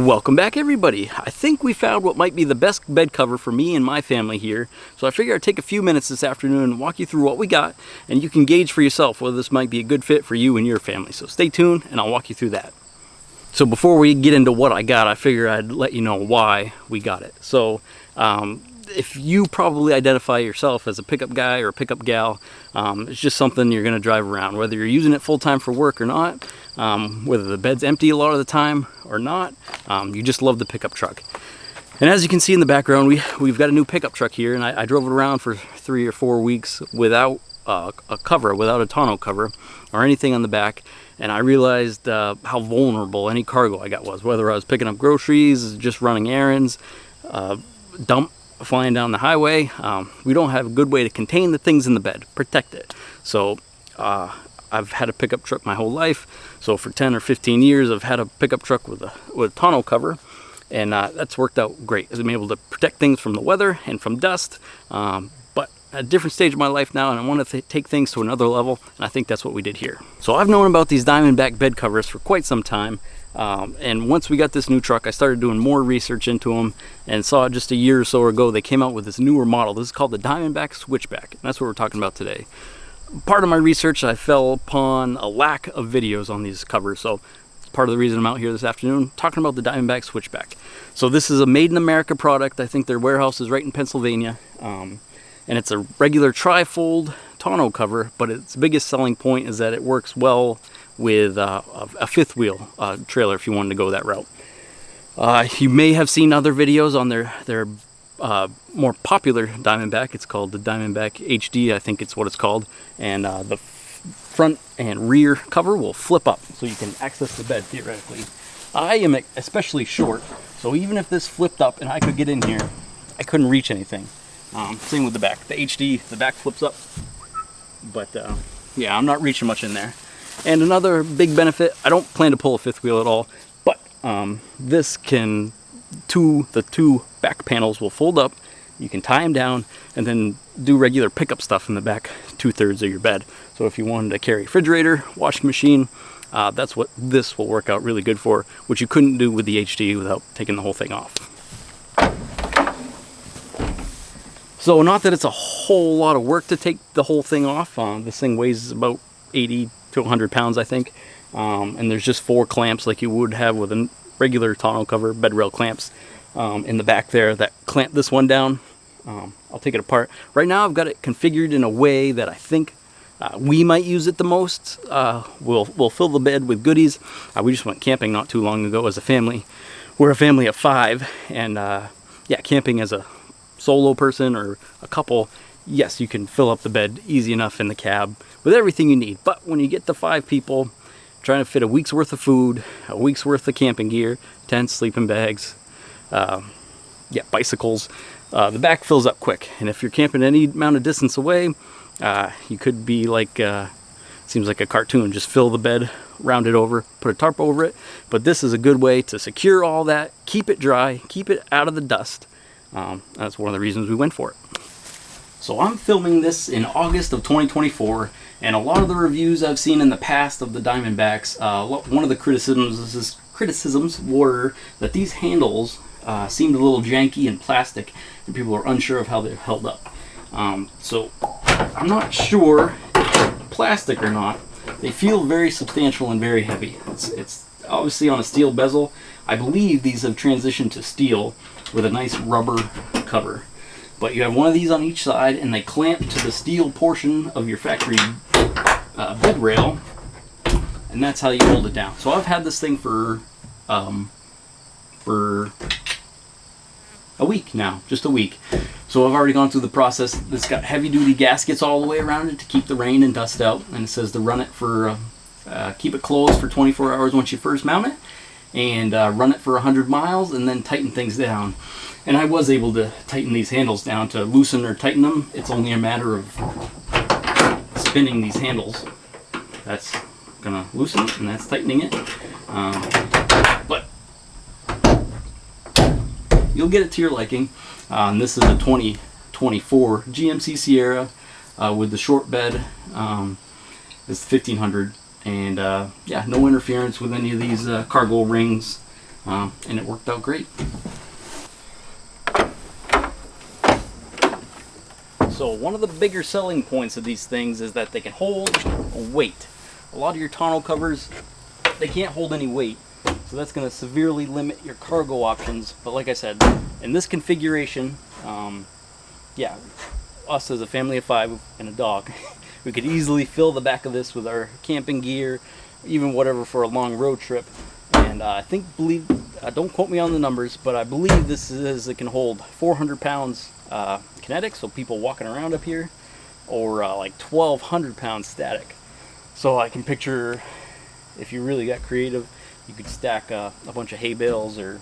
Welcome back, everybody. I think we found what might be the best bed cover for me and my family here. So I figured I'd take a few minutes this afternoon and walk you through what we got, and you can gauge for yourself whether this might be a good fit for you and your family. So stay tuned and I'll walk you through that. So before we get into what I got, I figure I'd let you know why we got it. So if you probably identify yourself as a pickup guy or a pickup gal, it's just something you're going to drive around, whether you're using it full-time for work or not, whether the bed's empty a lot of the time or not, you just love the pickup truck. And as you can see in the background, we've got a new pickup truck here, and I drove it around for 3 or 4 weeks without a cover, without a tonneau cover or anything on the back, and I realized how vulnerable any cargo I got was, whether I was picking up groceries, just running errands, dump flying down the highway. We don't have a good way to contain the things in the bed, protect it. So I've had a pickup truck my whole life. So for 10 or 15 years, I've had a pickup truck with a tonneau cover, and that's worked out great. I've been able to protect things from the weather and from dust. But at a different stage of my life now, and I want to take things to another level, and I think that's what we did here. So I've known about these DiamondBack bed covers for quite some time. And once we got this new truck, I started doing more research into them and saw just a year or so ago they came out with this newer model. This is called the DiamondBack SwitchBack, and that's what we're talking about today. Part of my research, I fell upon a lack of videos on these covers, so it's part of the reason I'm out here this afternoon talking about the DiamondBack SwitchBack. So this is a made in America product. I think their warehouse is right in Pennsylvania, and it's a regular trifold tonneau cover, but its biggest selling point is that it works well with a fifth wheel trailer if you wanted to go that route. You may have seen other videos on their more popular DiamondBack. It's called the DiamondBack HD, I think it's what it's called, and the front and rear cover will flip up so you can access the bed theoretically. I am especially short, so even if this flipped up and I could get in here, I couldn't reach anything. Same with the back. The HD, the back flips up, but yeah, I'm not reaching much in there. And another big benefit, I don't plan to pull a fifth wheel at all, but this can, the two back panels will fold up, you can tie them down, and then do regular pickup stuff in the back 2/3 of your bed. So if you wanted to carry a refrigerator, washing machine, that's what this will work out really good for, which you couldn't do with the HD without taking the whole thing off. So not that it's a whole lot of work to take the whole thing off. This thing weighs about 80 to 100 pounds, I think, and there's just 4 clamps like you would have with a regular tonneau cover, bed rail clamps in the back there that clamp this one down. I'll take it apart. Right now I've got it configured in a way that I think we might use it the most. We'll fill the bed with goodies. We just went camping not too long ago as a family. We're a family of 5, and yeah, camping as a solo person or a couple, yes, you can fill up the bed easy enough in the cab with everything you need. But when you get to 5 people, trying to fit a week's worth of food, a week's worth of camping gear, tents, sleeping bags, yeah, bicycles, the back fills up quick. And if you're camping any amount of distance away, you could be like, seems like a cartoon, just fill the bed, round it over, put a tarp over it. But this is a good way to secure all that, keep it dry, keep it out of the dust. That's one of the reasons we went for it. So I'm filming this in August of 2024, and a lot of the reviews I've seen in the past of the DiamondBacks, one of the criticisms were that these handles seemed a little janky and plastic, and people are unsure of how they held up. So I'm not sure if they're plastic or not. They feel very substantial and very heavy. It's obviously on a steel bezel. I believe these have transitioned to steel with a nice rubber cover. But you have one of these on each side, and they clamp to the steel portion of your factory bed rail, and that's how you hold it down. So I've had this thing for a week now, just a week. So I've already gone through the process. It's got heavy-duty gaskets all the way around it to keep the rain and dust out, and it says to run it for, keep it closed for 24 hours once you first mount it, and run it for 100 miles, and then tighten things down. And I was able to tighten these handles down. To loosen or tighten them, it's only a matter of spinning these handles. That's gonna loosen it, and that's tightening it. But you'll get it to your liking. This is a 2024 GMC Sierra with the short bed. It's 1500, and yeah, no interference with any of these cargo rings. and it worked out great. So one of the bigger selling points of these things is that they can hold a weight. A lot of your tonneau covers, they can't hold any weight, so that's going to severely limit your cargo options. But like I said, in this configuration, yeah, us as a family of 5 and a dog, we could easily fill the back of this with our camping gear, even whatever for a long road trip. And I don't quote me on the numbers, but I believe it can hold 400 pounds kinetic, so people walking around up here, or like 1,200 pounds static. So I can picture, if you really got creative, you could stack a bunch of hay bales or,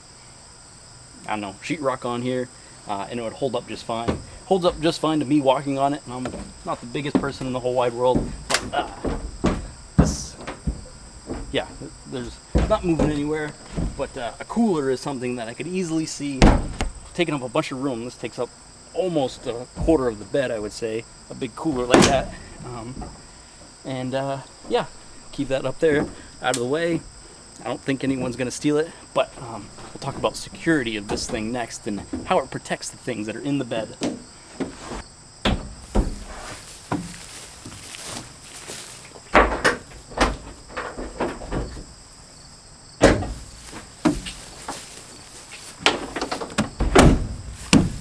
I don't know, sheetrock on here, and it would hold up just fine. Holds up just fine to me walking on it, and I'm not the biggest person in the whole wide world. Yeah, it's not moving anywhere, but a cooler is something that I could easily see taking up a bunch of room. This takes up almost a quarter of the bed, I would say, a big cooler like that. Yeah, keep that up there, out of the way. I don't think anyone's going to steal it, but we'll talk about security of this thing next and how it protects the things that are in the bed.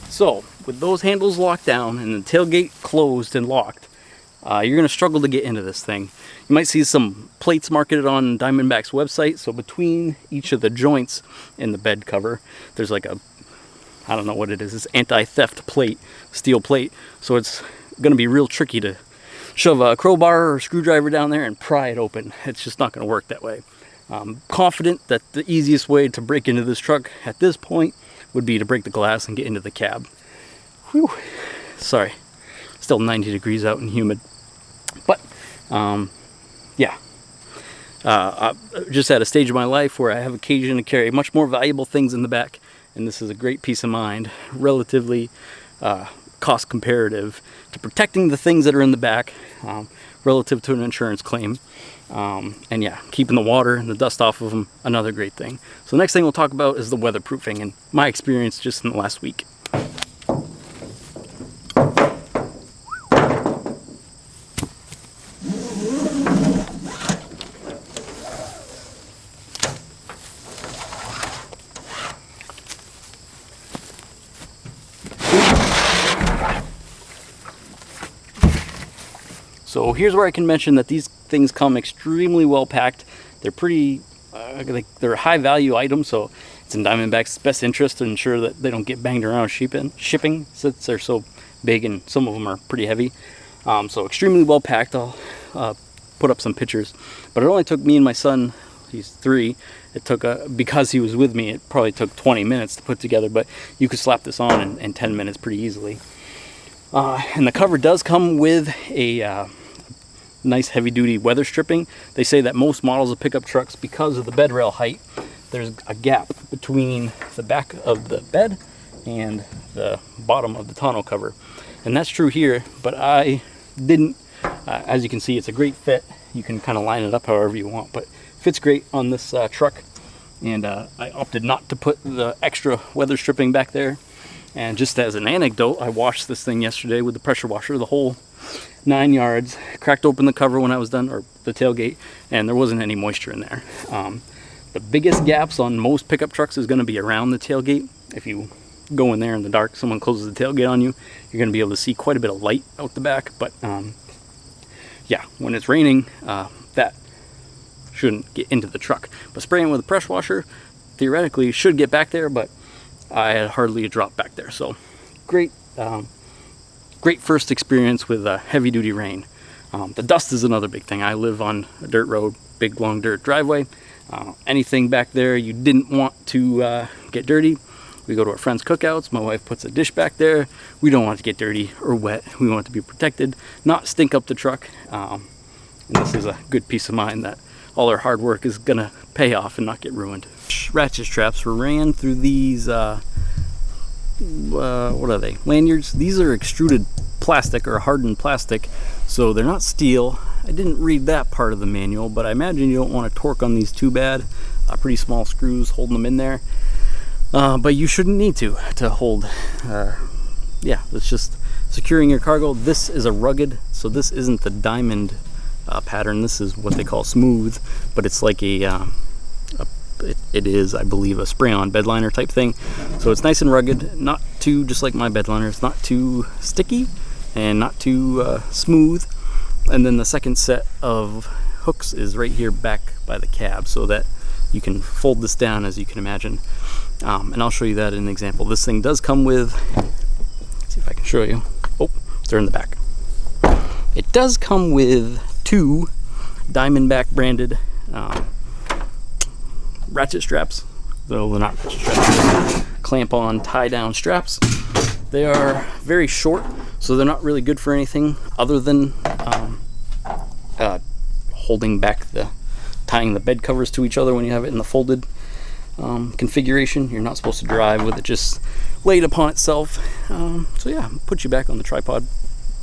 So, with those handles locked down and the tailgate closed and locked, you're going to struggle to get into this thing. You might see some plates marketed on DiamondBack's website. So between each of the joints in the bed cover, there's like I don't know what it is, it's anti-theft plate, steel plate. So it's going to be real tricky to shove a crowbar or a screwdriver down there and pry it open. It's just not going to work that way. I'm confident that the easiest way to break into this truck at this point would be to break the glass and get into the cab. Whew. Sorry, still 90 degrees out and humid. But yeah, I'm just at a stage of my life where I have occasion to carry much more valuable things in the back, and this is a great peace of mind, relatively cost comparative to protecting the things that are in the back, relative to an insurance claim. And yeah, keeping the water and the dust off of them, another great thing. So the next thing we'll talk about is the weatherproofing and my experience just in the last week. So here's where I can mention that these things come extremely well packed. They're pretty, they're high value items, so it's in Diamondback's best interest to ensure that they don't get banged around shipping since they're so big and some of them are pretty heavy. So extremely well packed. I'll put up some pictures, but it only took me and my son, he's 3, it took, because he was with me, it probably took 20 minutes to put together, but you could slap this on in 10 minutes pretty easily. And the cover does come with a nice heavy-duty weather stripping. They say that most models of pickup trucks, because of the bed rail height, there's a gap between the back of the bed and the bottom of the tonneau cover. And that's true here, but I didn't, as you can see, it's a great fit. You can kind of line it up however you want, but fits great on this truck. And I opted not to put the extra weather stripping back there. And just as an anecdote, I washed this thing yesterday with the pressure washer, the whole 9 yards, cracked open the cover when I was done, or the tailgate, and there wasn't any moisture in there. The biggest gaps on most pickup trucks is going to be around the tailgate. If you go in there in the dark, someone closes the tailgate on you, you're going to be able to see quite a bit of light out the back. But yeah, when it's raining, that shouldn't get into the truck. But spraying with a pressure washer, theoretically, should get back there, but I had hardly a drop back there. So great, great first experience with heavy-duty rain. The dust is another big thing. I live on a dirt road, big long dirt driveway. Anything back there you didn't want to get dirty. We go to our friends' cookouts. My wife puts a dish back there. We don't want it to get dirty or wet. We want it to be protected, not stink up the truck. And this is a good peace of mind that all our hard work is gonna pay off and not get ruined. Ratchet straps were ran through these, what are they? Lanyards. These are extruded plastic or hardened plastic, so they're not steel. I didn't read that part of the manual, but I imagine you don't want to torque on these too bad. pretty small screws holding them in there. But you shouldn't need to hold. Yeah, it's just securing your cargo. This is a rugged, so this isn't the diamond pattern. This is what they call smooth, but it's like it is, I believe, a spray-on bed liner type thing. So it's nice and rugged, not too, just like my bed liner, it's not too sticky and not too smooth. And then the second set of hooks is right here back by the cab, so that you can fold this down, as you can imagine. And I'll show you that in an example. This thing does come with, let's see if I can show you. Oh, they're in the back. It does come with 2 DiamondBack branded ratchet straps. Though they're not ratchet straps, clamp on tie down straps. They are very short, so they're not really good for anything other than holding back tying the bed covers to each other when you have it in the folded configuration. You're not supposed to drive with it just laid upon itself. So yeah, put you back on the tripod,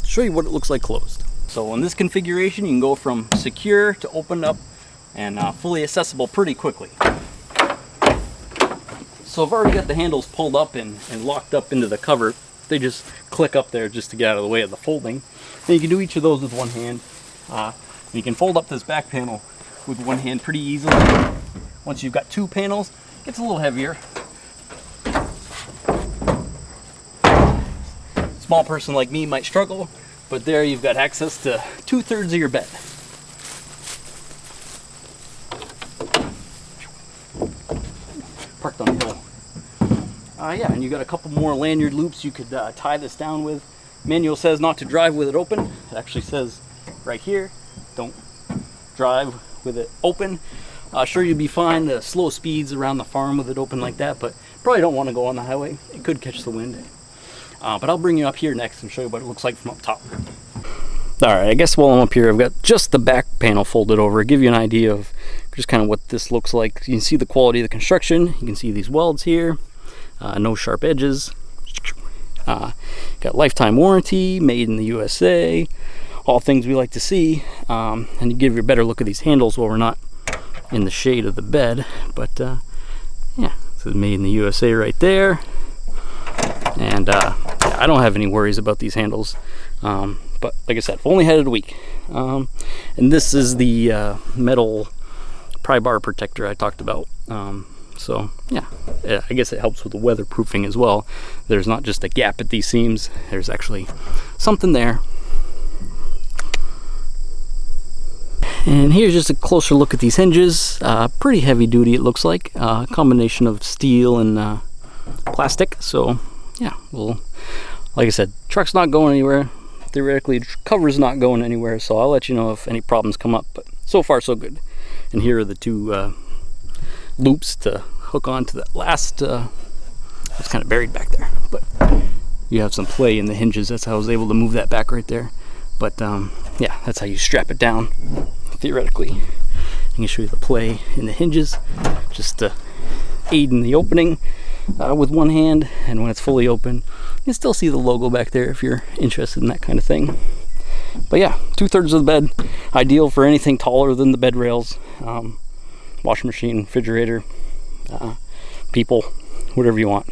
show you what it looks like closed. So in this configuration, you can go from secure to opened up and fully accessible pretty quickly. So I've already got the handles pulled up and locked up into the cover. They just click up there just to get out of the way of the folding. And you can do each of those with one hand. You can fold up this back panel with one hand pretty easily. Once you've got 2 panels, it gets a little heavier. Small person like me might struggle, but there you've got access to 2/3 of your bed. Parked on the hill. Yeah, and you got a couple more lanyard loops you could tie this down with. Manual says not to drive with it open. It actually says right here, don't drive with it open. Sure, you'd be fine to slow speeds around the farm with it open like that, but probably don't want to go on the highway. It could catch the wind. But I'll bring you up here next and show you what it looks like from up top. Alright, I guess while I'm up here, I've got just the back panel folded over. Give you an idea of just kind of what this looks like. You can see the quality of the construction. You can see these welds here. No sharp edges. Got lifetime warranty, made in the USA. All things we like to see. And to give you a better look at these handles while we're not in the shade of the bed. But yeah, this is made in the USA right there. And I don't have any worries about these handles. But like I said, I've only had it a week. And this is the metal pry bar protector I talked about. So yeah, I guess it helps with the weatherproofing as well. There's not just a gap at these seams, there's actually something there. And here's just a closer look at these hinges. Pretty heavy duty it looks like. Combination of steel and plastic. So yeah, well, like I said, truck's not going anywhere. Theoretically, cover's not going anywhere, so I'll let you know if any problems come up, but so far so good. And here are the 2 loops to hook on to that last, it's kind of buried back there, but you have some play in the hinges. That's how I was able to move that back right there. But yeah, that's how you strap it down, theoretically. I can show you the play in the hinges, just to aid in the opening with one hand, and when it's fully open, you can still see the logo back there if you're interested in that kind of thing. But yeah, 2/3 of the bed, ideal for anything taller than the bed rails. Washing machine, refrigerator, people, whatever you want.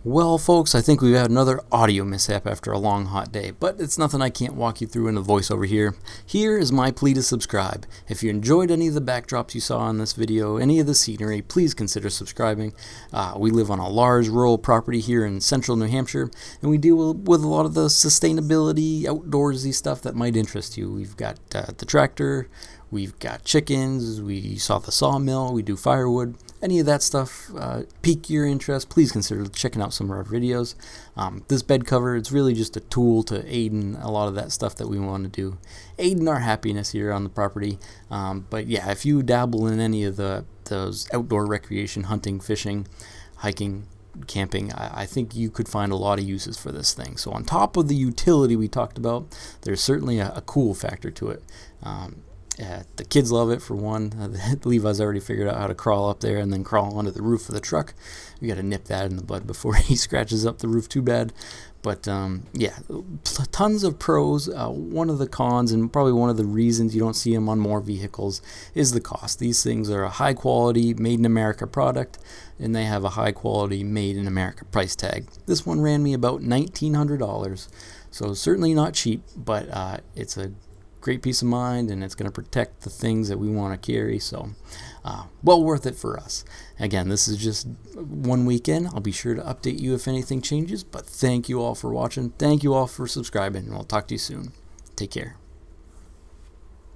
Well, folks, I think we've had another audio mishap after a long, hot day, but it's nothing I can't walk you through in a voiceover here. Here is my plea to subscribe. If you enjoyed any of the backdrops you saw in this video, any of the scenery, please consider subscribing. We live on a large rural property here in central New Hampshire, and we deal with a lot of the sustainability, outdoorsy stuff that might interest you. We've got the tractor, we've got chickens, we saw the sawmill, we do firewood. Any of that stuff pique your interest, please consider checking out some of our videos. This bed cover, it's really just a tool to aid in a lot of that stuff that we want to do. Aid in our happiness here on the property. But yeah, if you dabble in any of those outdoor recreation, hunting, fishing, hiking, camping, I think you could find a lot of uses for this thing. So on top of the utility we talked about, there's certainly a cool factor to it. The kids love it, for one. Levi's already figured out how to crawl up there and then crawl onto the roof of the truck. We got to nip that in the bud before he scratches up the roof too bad. But yeah, tons of pros. One of the cons, and probably one of the reasons you don't see them on more vehicles, is the cost. These things are a high quality, made in America product, and they have a high quality, made in America price tag. This one ran me about $1,900, so certainly not cheap, but it's a great peace of mind, and it's going to protect the things that we want to carry, so well worth it for us. Again, this is just one weekend. I'll be sure to update you if anything changes, but thank you all for watching. Thank you all for subscribing, and I'll talk to you soon. Take care.